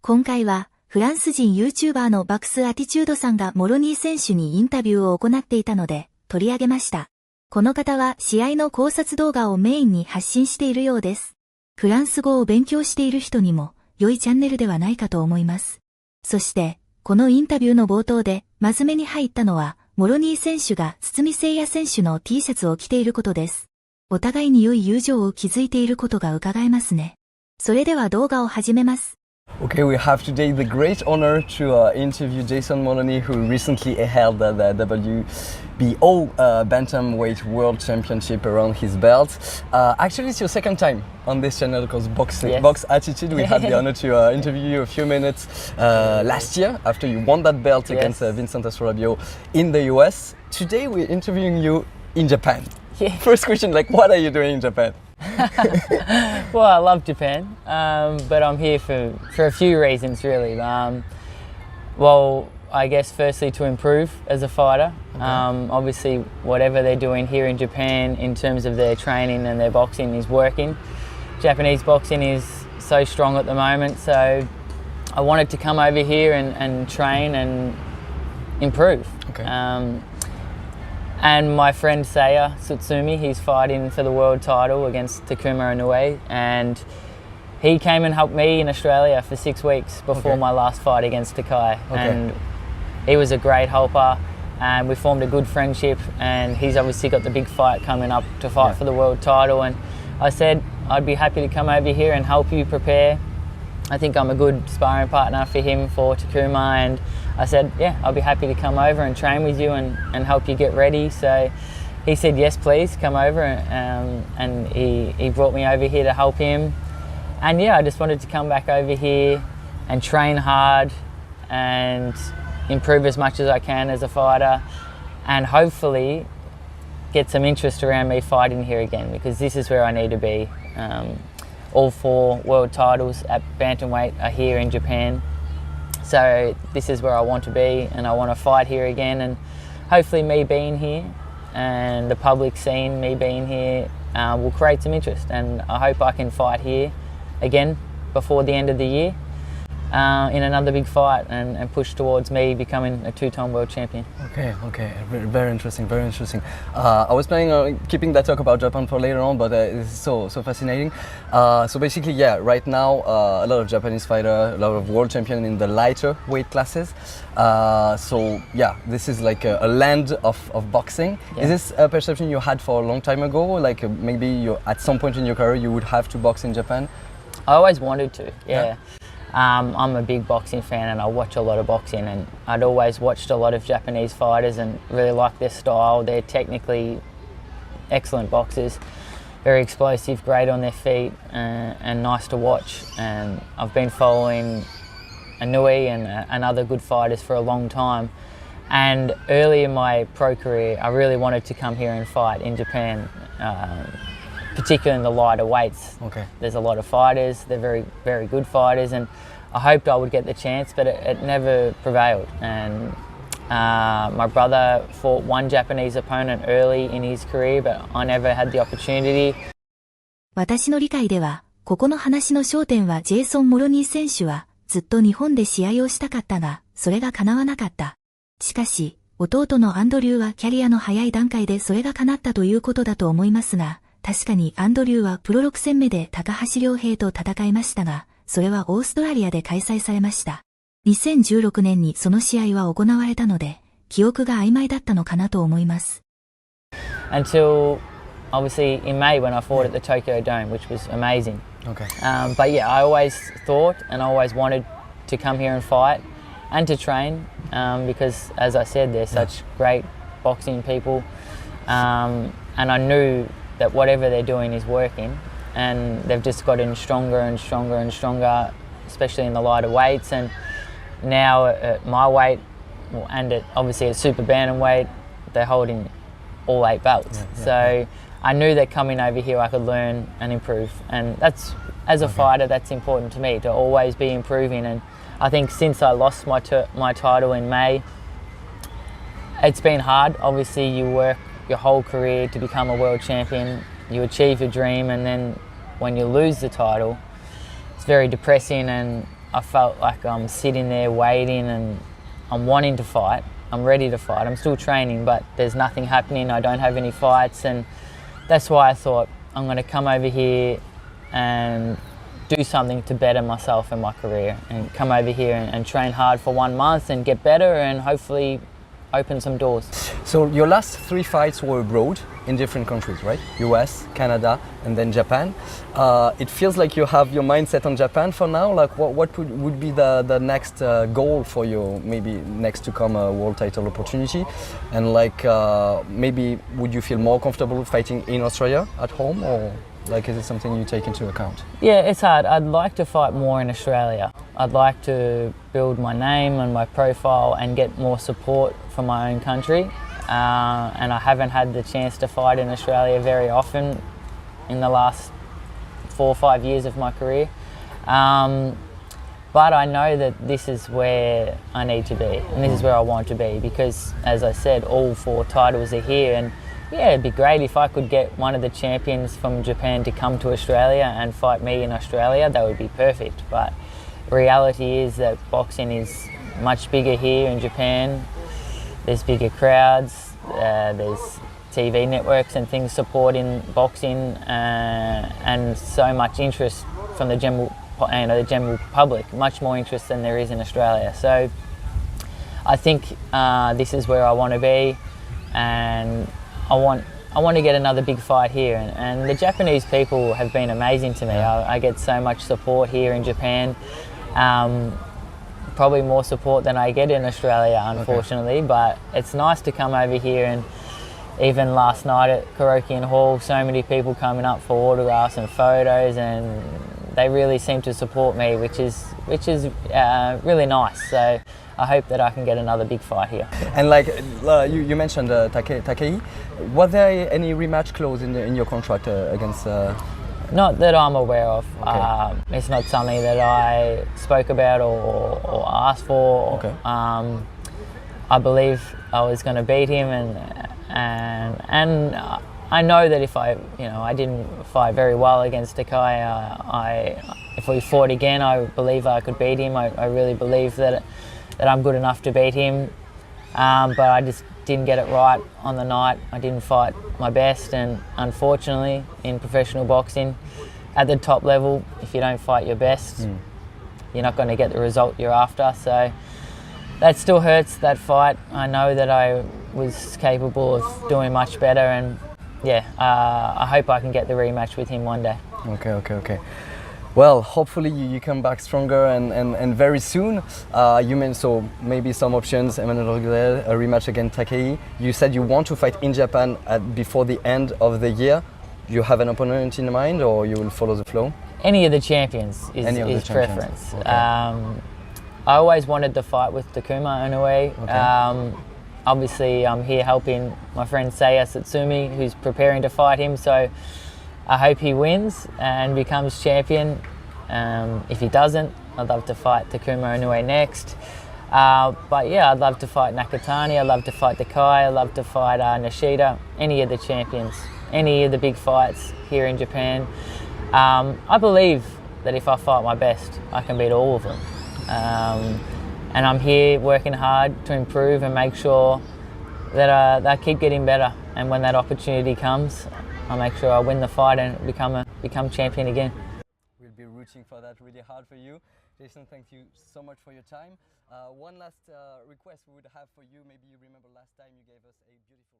今回はフランス人 YouTuber のバクスアティチュードさんがモロニー選手にインタビューを行っていたので取り上げました。この方は試合の考察動画をメインに発信しているようです。フランス語を勉強している人にも良いチャンネルではないかと思います。そして、このインタビューの冒頭で真面目に入ったのは、モロニー選手が堤聖也選手の T シャツを着ていることです。お互いに良い友情を築いていることが伺えますね。それでは動画を始めます。Okay, we have today the great honor to interview Jason Moloney, who recently held the WBO Bantamweight World Championship around his belt. Actually, it's your second time on this channel because BOXE Attitude. We had the honor to interview you a few minutes last year after you won that belt against Vincent Astrolabio in the US. Today, we're interviewing you in Japan. First question, what are you doing in Japan? Well, I love Japan, but I'm here for a few reasons really. Well, I guess firstly to improve as a fighter. Obviously whatever they're doing here in Japan in terms of their training and their boxing is working. Japanese boxing is so strong at the moment, so I wanted to come over here and train and improve. And my friend Seiya Tsutsumi, he's fighting for the world title against Takuma Inoue, and he came and helped me in Australia for 6 weeks before my last fight against Takei. And he was a great helper, and we formed a good friendship, and he's obviously got the big fight coming up to fight for the world title, and I said I'd be happy to come over here and help you prepare. I think I'm a good sparring partner for him for Takuma, and I said, yeah, I'll be happy to come over and train with you and help you get ready. So he said, yes, please, come over, and he brought me over here to help him. And yeah, I just wanted to come back over here and train hard and improve as much as I can as a fighter, and hopefully get some interest around me fighting here again, because this is where I need to be. All 4 world titles at bantamweight are here in Japan, so this is where I want to be, and I want to fight here again, and hopefully me being here and the public seeing me being here will create some interest, and I hope I can fight here again before the end of the year in another big fight and push towards me becoming a 2-time world champion. Okay, very interesting. I was planning on keeping that talk about Japan for later on, but it's so fascinating. So basically, right now a lot of Japanese fighters, a lot of world champions in the lighter weight classes. So yeah, this is like a land of boxing. Is this a perception you had for a long time ago? Like maybe you, at some point in your career, you would have to box in Japan? I always wanted to, I'm a big boxing fan, and I watch a lot of boxing, and I'd always watched a lot of Japanese fighters and really liked their style. They're technically excellent boxers, very explosive, great on their feet, and nice to watch. And I've been following Inoue and other good fighters for a long time. And early in my pro career, I really wanted to come here and fight in Japan, particularly in the lighter weights. There's a lot of fighters, they're very, very good fighters, and I hoped I would get the chance, but it never prevailed. And my brother fought one Japanese opponent early in his career, but I never had the opportunity. 私の理解では、ここの話の焦点はジェイソン・モロニー選手はずっと日本で試合をしたかったが、それが叶わなかった。しかし、弟のアンドリューはキャリアの早い段階でそれが叶ったということだと思いますが、確かにアンドリューはプロ6戦目で高橋良平と戦いましたが、それはオーストラリアで開催されました。2016年にその試合は行われたので、記憶が曖昧だったのかなと思います。Until obviously in May when I fought at the Tokyo Dome, which was amazing. But yeah, I always thought and I always wanted to come here and fight and to train, because as I said, they're such great boxing people, and I knew that whatever they're doing is working, and they've just gotten stronger and stronger and stronger, especially in the lighter weights. And now at my weight, and obviously at super bantamweight, they're holding all 8 belts. So I knew that coming over here I could learn and improve, and that's, as a fighter, that's important to me, to always be improving. And I think since I lost my title in May, it's been hard. Obviously you work your whole career to become a world champion, you achieve your dream, and then when you lose the title, it's very depressing, and I felt like I'm sitting there waiting and I'm wanting to fight. I'm ready to fight. I'm still training, but there's nothing happening. I don't have any fights, and that's why I thought I'm going to come over here and do something to better myself in my career, and come over here and train hard for 1 month and get better and hopefully open some doors. So your last 3 fights were abroad in different countries, right? US, Canada, and then Japan. It feels like you have your mindset on Japan for now. Like what would be the next goal for your maybe next to come world title opportunity? And like maybe would you feel more comfortable fighting in Australia at home, or like is it something you take into account? Yeah, it's hard. I'd like to fight more in Australia. I'd like to build my name and my profile and get more support from my own country. And I haven't had the chance to fight in Australia very often in the last 4 or 5 years of my career. But I know that this is where I need to be, and this is where I want to be, because as I said, all 4 titles are here, and yeah, it'd be great if I could get one of the champions from Japan to come to Australia and fight me in Australia. That would be perfect. But reality is that boxing is much bigger here in Japan. There's bigger crowds, there's TV networks and things supporting boxing, and so much interest from the general public, much more interest than there is in Australia. So I think this is where I want to be, and I want to get another big fight here, and the Japanese people have been amazing to me. I get so much support here in Japan. Probably more support than I get in Australia, unfortunately, but it's nice to come over here. And even last night at Karaoke Hall, so many people coming up for autographs and photos, and they really seem to support me, which is really nice. So I hope that I can get another big fight here. And like you mentioned Takei, was there any rematch clause in your contract against? Not that I'm aware of. Okay. It's not something that I spoke about or asked for. Okay. I believe I was going to beat him, and I know that if I didn't fight very well against Takei, if we fought again, I believe I could beat him. I really believe that I'm good enough to beat him, but I just didn't get it right on the night. I didn't fight my best, and unfortunately in professional boxing at the top level, if you don't fight your best, you're not going to get the result you're after. So that still hurts, that fight. I know that I was capable of doing much better, and yeah, I hope I can get the rematch with him one day. Okay. Well, hopefully you come back stronger and very soon. You meant so maybe some options, Emmanuel Reguler, a rematch against Takei. You said you want to fight in Japan before the end of the year. Do you have an opponent in mind, or you will follow the flow? Any of the champions is preference. Okay. I always wanted to fight with Takuma Inoue. Okay. Obviously, I'm here helping my friend Seiya Tsutsumi, who's preparing to fight him. So I hope he wins and becomes champion. If he doesn't, I'd love to fight Takuma Inoue next. But yeah, I'd love to fight Nakatani, I'd love to fight Takei, I'd love to fight Nishida, any of the champions, any of the big fights here in Japan. I believe that if I fight my best, I can beat all of them. And I'm here working hard to improve and make sure that I keep getting better. And when that opportunity comes, I'll make sure I win the fight and become champion again. We'll be rooting for that really hard for you. Jason, thank you so much for your time. One last request we would have for you. Maybe you remember last time you gave us a beautiful